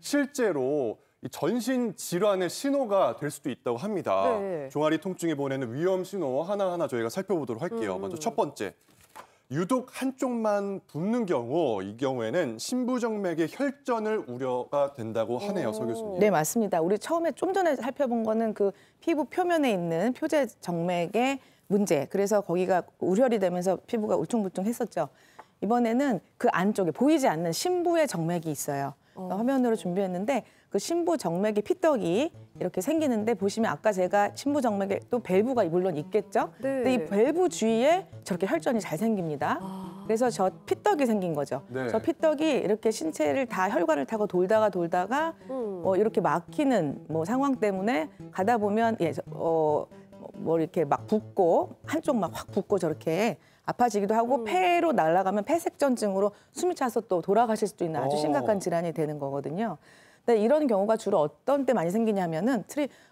실제로 이 전신 질환의 신호가 될 수도 있다고 합니다. 네. 종아리 통증이 보내는 위험 신호 하나하나 저희가 살펴보도록 할게요. 먼저 첫 번째, 유독 한쪽만 붓는 경우, 이 경우에는 심부정맥의 혈전을 우려가 된다고 하네요, 서 교수님. 네, 맞습니다. 우리 처음에 좀 전에 살펴본 거는 그 피부 표면에 있는 표제 정맥의 문제. 그래서 거기가 우혈이 되면서 피부가 울퉁불퉁했었죠. 이번에는 그 안쪽에 보이지 않는 심부의 정맥이 있어요. 화면으로 준비했는데 그 심부 정맥의 피떡이 이렇게 생기는데 보시면 아까 제가 심부 정맥에 또 밸브가 물론 있겠죠. 네. 근데 이 밸브 주위에 저렇게 혈전이 잘 생깁니다. 그래서 저 피떡이 생긴 거죠. 네. 저 피떡이 이렇게 신체를 다 혈관을 타고 돌다가 이렇게 막히는 상황 때문에 가다 보면 뭐 이렇게 막 붓고 한쪽 막 확 붓고 저렇게 아파지기도 하고 폐로 날아가면 폐색전증으로 숨이 차서 또 돌아가실 수도 있는 아주 심각한 질환이 되는 거거든요. 근데 이런 경우가 주로 어떤 때 많이 생기냐면은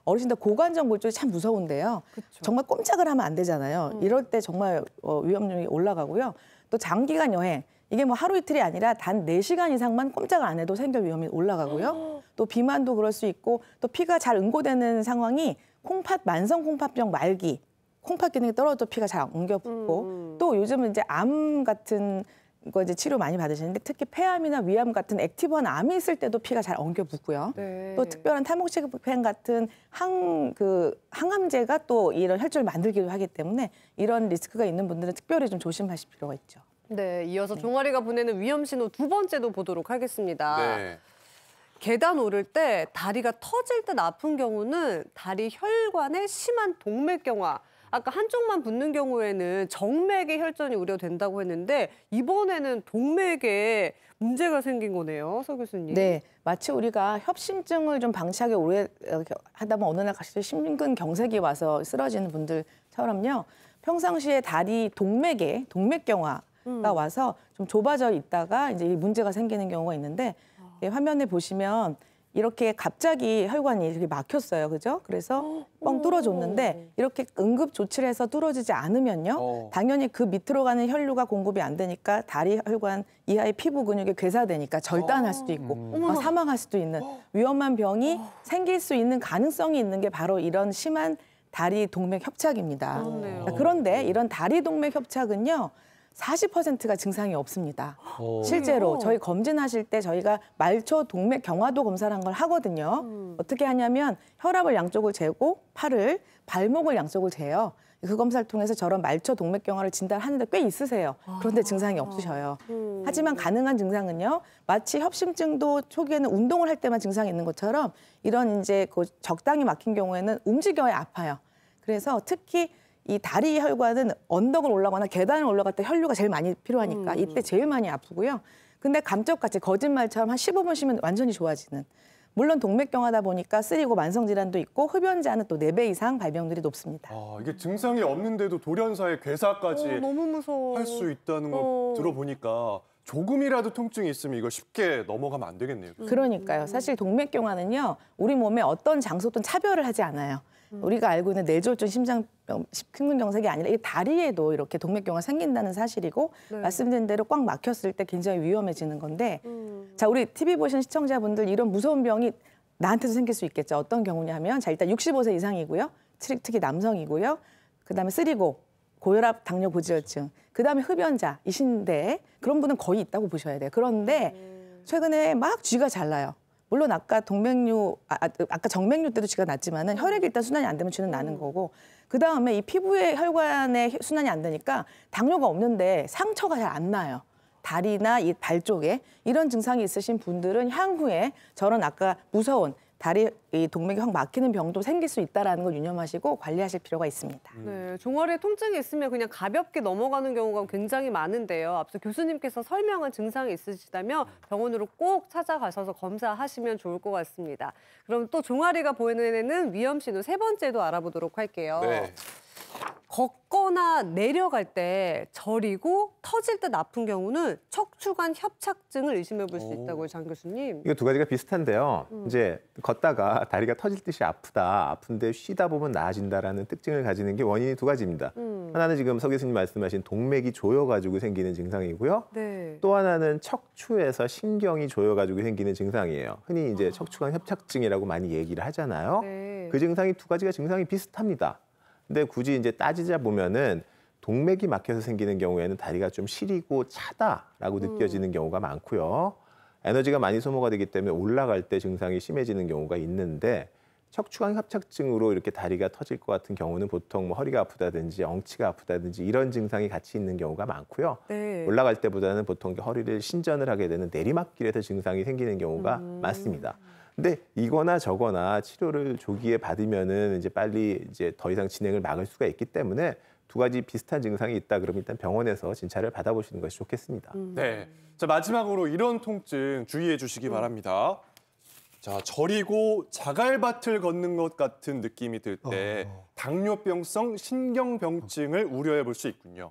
어르신들 고관절 골절이 참 무서운데요. 그쵸. 정말 꼼짝을 하면 안 되잖아요. 이럴 때 정말 위험률이 올라가고요. 또 장기간 여행, 이게 뭐 하루 이틀이 아니라 단 4시간 이상만 꼼짝을 안 해도 생길 위험이 올라가고요. 또 비만도 그럴 수 있고 또 피가 잘 응고되는 상황이 만성 콩팥병 말기, 콩팥 기능이 떨어져 피가 잘 엉겨 붙고 또 요즘은 이제 암 같은 거 이제 치료 많이 받으시는데 특히 폐암이나 위암 같은 액티브한 암이 있을 때도 피가 잘 엉겨 붙고요. 네. 또 특별한 타모xifen 같은 항암제가 또 이런 혈전을 만들기도 하기 때문에 이런 리스크가 있는 분들은 특별히 좀 조심하실 필요가 있죠. 네, 이어서 종아리가 보내는 위험 신호 두 번째도 보도록 하겠습니다. 네. 계단 오를 때 다리가 터질 듯 아픈 경우는 다리 혈관에 심한 동맥경화. 아까 한쪽만 붓는 경우에는 정맥의 혈전이 우려된다고 했는데 이번에는 동맥에 문제가 생긴 거네요, 서 교수님. 네, 마치 우리가 협심증을 좀 방치하기 오래 하다 보면 어느 날 갑자기 심근경색이 와서 쓰러지는 분들처럼요. 평상시에 다리 동맥경화가 와서 좀 좁아져 있다가 이제 문제가 생기는 경우가 있는데 화면에 보시면 이렇게 갑자기 혈관이 이렇게 막혔어요, 그죠? 그래서 뻥 뚫어줬는데 이렇게 응급 조치를 해서 뚫어지지 않으면요, 당연히 그 밑으로 가는 혈류가 공급이 안 되니까 다리 혈관 이하의 피부 근육이 괴사되니까 절단할 수도 있고 사망할 수도 있는 위험한 병이 생길 수 있는 가능성이 있는 게 바로 이런 심한 다리 동맥 협착입니다. 그런데 이런 다리 동맥 협착은요, 40%가 증상이 없습니다. 실제로 저희 검진하실 때 저희가 말초 동맥 경화도 검사를 한 걸 하거든요. 어떻게 하냐면 혈압을 양쪽을 재고 발목을 양쪽을 재요. 그 검사를 통해서 저런 말초 동맥 경화를 진단하는데 꽤 있으세요. 그런데 증상이 없으셔요. 하지만 가능한 증상은요, 마치 협심증도 초기에는 운동을 할 때만 증상이 있는 것처럼 이런 이제 그 적당히 막힌 경우에는 움직여야 아파요. 그래서 특히 이 다리 혈관은 언덕을 올라가거나 계단을 올라갈 때 혈류가 제일 많이 필요하니까 이때 제일 많이 아프고요. 근데 감쪽같이 거짓말처럼 한 15분 쉬면 완전히 좋아지는. 물론 동맥경화다 보니까 쓰리고 만성질환도 있고 흡연자는 또 4배 이상 발병률이 높습니다. 이게 증상이 없는데도 돌연사의 괴사까지 너무 무서워. 할 수 있다는 거 들어보니까 조금이라도 통증이 있으면 이거 쉽게 넘어가면 안 되겠네요. 그러니까요. 사실 동맥경화는요, 우리 몸에 어떤 장소든 차별을 하지 않아요. 우리가 알고 있는 뇌졸중 심근경색이 아니라 이 다리에도 이렇게 동맥경화 생긴다는 사실이고 말씀드린 대로 꽉 막혔을 때 굉장히 위험해지는 건데 자, 우리 TV 보시는 시청자분들 이런 무서운 병이 나한테도 생길 수 있겠죠. 어떤 경우냐 하면 자, 일단 65세 이상이고요. 특히 남성이고요. 그다음에 쓰리고, 고혈압, 당뇨, 고지혈증, 그다음에 흡연자이신데 그런 분은 거의 있다고 보셔야 돼요. 그런데 최근에 막 쥐가 잘 나요. 물론 아까 아까 정맥류 때도 쥐가 났지만은 혈액이 일단 순환이 안 되면 쥐는 나는 거고 그다음에 이 피부의 혈관에 순환이 안 되니까 당뇨가 없는데 상처가 잘 안 나요. 다리나 이 발 쪽에 이런 증상이 있으신 분들은 향후에 저런 아까 무서운 다리 이 동맥이 확 막히는 병도 생길 수 있다는 걸 유념하시고 관리하실 필요가 있습니다. 네, 종아리에 통증이 있으면 그냥 가볍게 넘어가는 경우가 굉장히 많은데요. 앞서 교수님께서 설명한 증상이 있으시다면 병원으로 꼭 찾아가셔서 검사하시면 좋을 것 같습니다. 그럼 또 종아리가 보이는 위험 신호 세 번째도 알아보도록 할게요. 네. 걷거나 내려갈 때 저리고 터질 듯 아픈 경우는 척추관 협착증을 의심해 볼 수 있다고요, 장 교수님. 이거 두 가지가 비슷한데요. 이제 걷다가 다리가 터질 듯이 아픈데 쉬다 보면 나아진다라는 특징을 가지는 게 원인이 두 가지입니다. 하나는 지금 서 교수님 말씀하신 동맥이 조여가지고 생기는 증상이고요. 네. 또 하나는 척추에서 신경이 조여가지고 생기는 증상이에요. 흔히 이제 척추관 협착증이라고 많이 얘기를 하잖아요. 네. 그 증상이 두 가지가 증상이 비슷합니다. 근데 굳이 이제 따지자 보면은 동맥이 막혀서 생기는 경우에는 다리가 좀 시리고 차다라고 느껴지는 경우가 많고요. 에너지가 많이 소모가 되기 때문에 올라갈 때 증상이 심해지는 경우가 있는데 척추관 협착증으로 이렇게 다리가 터질 것 같은 경우는 보통 뭐 허리가 아프다든지 엉치가 아프다든지 이런 증상이 같이 있는 경우가 많고요. 네. 올라갈 때보다는 보통 허리를 신전을 하게 되는 내리막길에서 증상이 생기는 경우가 많습니다. 근데 이거나 저거나 치료를 조기에 받으면은 이제 빨리 이제 더 이상 진행을 막을 수가 있기 때문에 두 가지 비슷한 증상이 있다 그러면 일단 병원에서 진찰을 받아보시는 것이 좋겠습니다. 네. 자, 마지막으로 이런 통증 주의해 주시기 바랍니다. 자, 저리고 자갈밭을 걷는 것 같은 느낌이 들 때 당뇨병성 신경병증을 우려해 볼 수 있군요.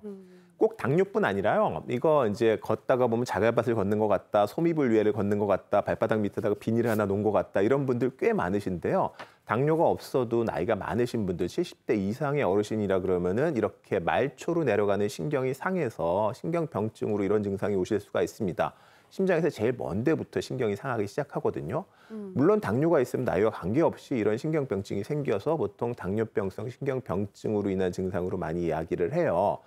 꼭 당뇨뿐 아니라요. 이거 이제 걷다가 보면 자갈밭을 걷는 것 같다, 소미불 위에를 걷는 것 같다, 발바닥 밑에다가 비닐을 하나 놓은 것 같다 이런 분들 꽤 많으신데요. 당뇨가 없어도 나이가 많으신 분들, 70대 이상의 어르신이라 그러면은 이렇게 말초로 내려가는 신경이 상해서 신경병증으로 이런 증상이 오실 수가 있습니다. 심장에서 제일 먼 데부터 신경이 상하기 시작하거든요. 물론 당뇨가 있으면 나이와 관계없이 이런 신경병증이 생겨서 보통 당뇨병성 신경병증으로 인한 증상으로 많이 이야기를 해요.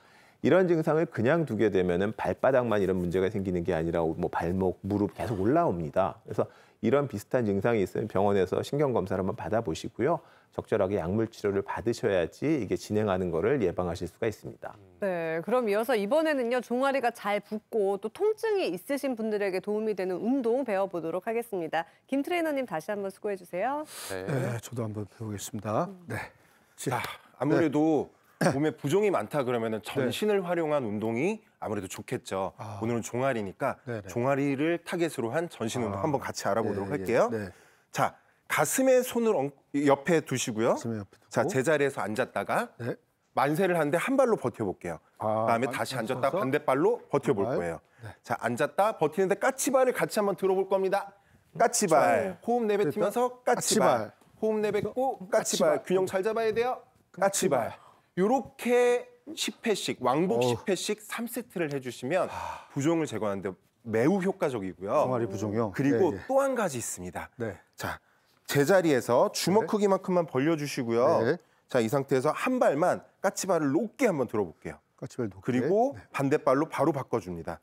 이런 증상을 그냥 두게 되면은 발바닥만 이런 문제가 생기는 게 아니라 뭐 발목, 무릎 계속 올라옵니다. 그래서 이런 비슷한 증상이 있으면 병원에서 신경 검사를 한번 받아보시고요. 적절하게 약물 치료를 받으셔야지 이게 진행하는 거를 예방하실 수가 있습니다. 네, 그럼 이어서 이번에는요, 종아리가 잘 붓고 또 통증이 있으신 분들에게 도움이 되는 운동 배워보도록 하겠습니다. 김 트레이너님 다시 한번 수고해 주세요. 네, 저도 한번 배우겠습니다. 네. 자, 아무래도 몸에 부종이 많다 그러면은 전신을 활용한 운동이 아무래도 좋겠죠. 오늘은 종아리니까 네네. 종아리를 타겟으로 한 전신 운동 한번 같이 알아보도록 예, 할게요. 네. 자, 가슴에 손을 옆에 두시고요. 가슴에 옆에 두고. 자, 제자리에서 앉았다가 네. 만세를 하는데 한 발로 버텨볼게요. 그다음에 다시 앉았다 앉아서 반대발로 버텨볼 발. 거예요. 네. 자, 앉았다 버티는데 까치발을 같이 한번 들어볼 겁니다. 까치발. 호흡 내뱉으면서 까치발. 까치발. 호흡 내뱉고 까치발. 까치발. 균형 잘 잡아야 돼요. 까치발. 요렇게 10회씩 왕복 10회씩 3세트를 해주시면 부종을 제거하는데 매우 효과적이고요. 종아리 부종이요? 그리고 예, 예. 또 한 가지 있습니다. 네. 자, 제자리에서 주먹 크기만큼만 벌려주시고요. 네. 자, 이 상태에서 한 발만 까치발을 높게 한번 들어볼게요. 까치발 높게. 그리고 네. 반대발로 바로 바꿔줍니다.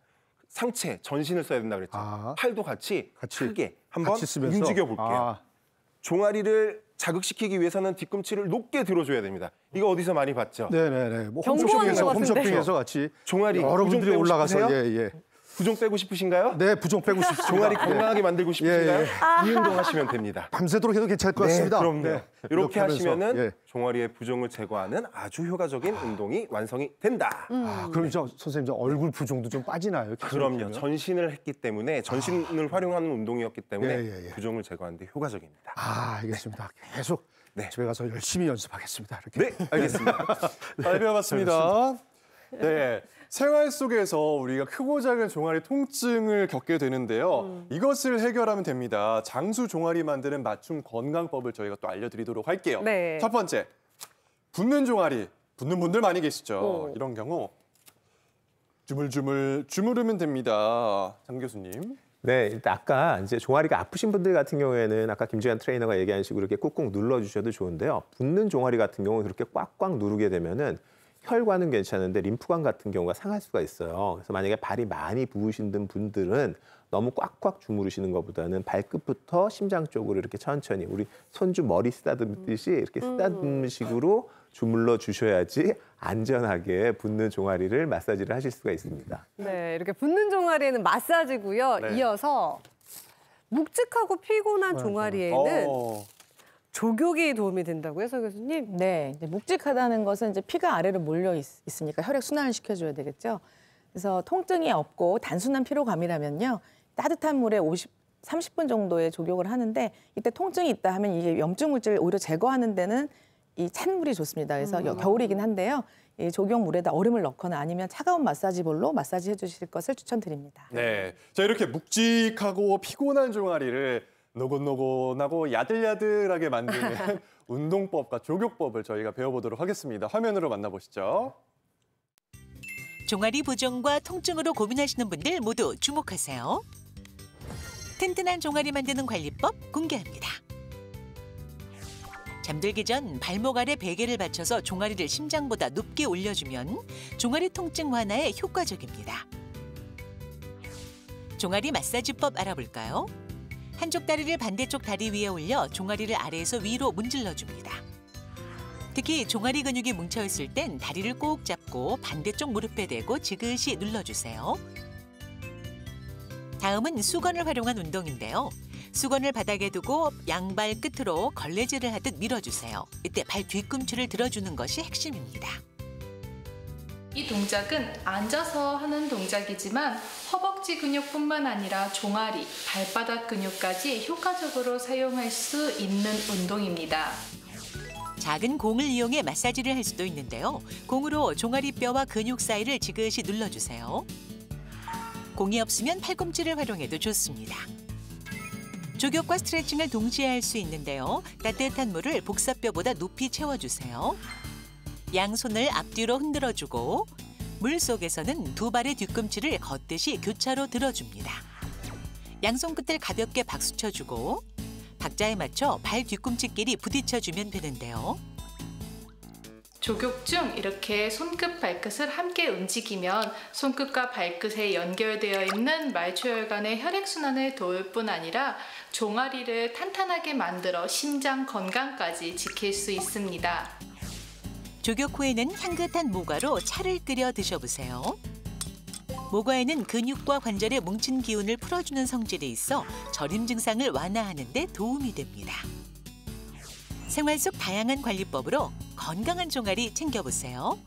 상체, 전신을 써야 된다 그랬죠. 팔도 같이 크게 한번 같이 쓰면서. 움직여 볼게요. 종아리를 자극시키기 위해서는 뒤꿈치를 높게 들어줘야 됩니다. 이거 어디서 많이 봤죠? 네네네. 뭐 경고하는 것 같은데. 홈쇼핑에서 같이 종아리 여러분들이 부종 빼고 올라가서 싶으세요? 예. 부종 빼고 싶으신가요? 네, 부종 빼고 싶습니다. 종아리 네. 건강하게 만들고 싶으신가요? 예, 이 운동 하시면 됩니다. 밤새도록 해도 괜찮을 것 같습니다. 그럼요. 네. 이렇게 하면서, 하시면은 예. 종아리의 부종을 제거하는 아주 효과적인 운동이 완성이 된다. 그럼 선생님 저 얼굴 부종도 좀 빠지나요? 계속 그럼요. 하면? 전신을 했기 때문에 전신을 활용하는 운동이었기 때문에 예. 부종을 제거하는 데 효과적입니다. 알겠습니다. 계속 네. 집에 가서 열심히 연습하겠습니다. 이렇게. 네, 알겠습니다. 잘 배워봤습니다. 네. 생활 속에서 우리가 크고 작은 종아리 통증을 겪게 되는데요. 이것을 해결하면 됩니다. 장수 종아리 만드는 맞춤 건강법을 저희가 또 알려드리도록 할게요. 네. 첫 번째, 붓는 종아리. 붓는 분들 많이 계시죠. 오. 이런 경우 주물주물 됩니다. 장 교수님. 네, 일단 아까 이제 종아리가 아프신 분들 같은 경우에는 아까 김지한 트레이너가 얘기한 식으로 이렇게 꾹꾹 눌러주셔도 좋은데요. 붓는 종아리 같은 경우는 그렇게 꽉꽉 누르게 되면은 혈관은 괜찮은데 림프관 같은 경우가 상할 수가 있어요. 그래서 만약에 발이 많이 부으신 분들은 너무 꽉꽉 주무르시는 것보다는 발끝부터 심장 쪽으로 이렇게 천천히 우리 손주 머리 쓰다듬듯이 이렇게 쓰다듬는 식으로 주물러 주셔야지 안전하게 붓는 종아리를 마사지를 하실 수가 있습니다. 네, 이렇게 붓는 종아리에는 마사지고요. 네. 이어서 묵직하고 피곤한 종아리에는 조격이 도움이 된다고요, 서 교수님? 네, 이제 묵직하다는 것은 이제 피가 아래로 몰려 있으니까 혈액 순환을 시켜줘야 되겠죠. 그래서 통증이 없고 단순한 피로감이라면요, 따뜻한 물에 30분 정도의 조격을 하는데 이때 통증이 있다 하면 이게 염증 물질을 오히려 제거하는 데는 이 찬물이 좋습니다. 그래서 겨울이긴 한데요, 이 조격물에다 얼음을 넣거나 아니면 차가운 마사지볼로 마사지 해주실 것을 추천드립니다. 네. 자, 이렇게 묵직하고 피곤한 종아리를 노곤노곤하고 야들야들하게 만드는 운동법과 조격법을 저희가 배워보도록 하겠습니다. 화면으로 만나보시죠. 종아리 부종과 통증으로 고민하시는 분들 모두 주목하세요. 튼튼한 종아리 만드는 관리법 공개합니다. 잠들기 전 발목 아래 베개를 받쳐서 종아리를 심장보다 높게 올려주면 종아리 통증 완화에 효과적입니다. 종아리 마사지법 알아볼까요? 한쪽 다리를 반대쪽 다리 위에 올려 종아리를 아래에서 위로 문질러줍니다. 특히 종아리 근육이 뭉쳐있을 땐 다리를 꼭 잡고 반대쪽 무릎에 대고 지그시 눌러주세요. 다음은 수건을 활용한 운동인데요. 수건을 바닥에 두고 양발 끝으로 걸레질을 하듯 밀어주세요. 이때 발 뒤꿈치를 들어주는 것이 핵심입니다. 이 동작은 앉아서 하는 동작이지만 허벅지 근육뿐만 아니라 종아리, 발바닥 근육까지 효과적으로 사용할 수 있는 운동입니다. 작은 공을 이용해 마사지를 할 수도 있는데요. 공으로 종아리뼈와 근육 사이를 지그시 눌러주세요. 공이 없으면 팔꿈치를 활용해도 좋습니다. 조격과 스트레칭을 동시에 할 수 있는데요. 따뜻한 물을 복사뼈보다 높이 채워주세요. 양손을 앞뒤로 흔들어주고 물속에서는 두 발의 뒤꿈치를 걷듯이 교차로 들어줍니다. 양손 끝을 가볍게 박수쳐주고 박자에 맞춰 발 뒤꿈치끼리 부딪혀주면 되는데요. 조격 중 이렇게 손끝, 발끝을 함께 움직이면 손끝과 발끝에 연결되어 있는 말초혈관의 혈액순환을 도울 뿐 아니라 종아리를 탄탄하게 만들어 심장 건강까지 지킬 수 있습니다. 조격 후에는 향긋한 모과로 차를 끓여 드셔보세요. 모과에는 근육과 관절의 뭉친 기운을 풀어주는 성질이 있어 저림 증상을 완화하는 데 도움이 됩니다. 생활 속 다양한 관리법으로 건강한 종아리 챙겨보세요.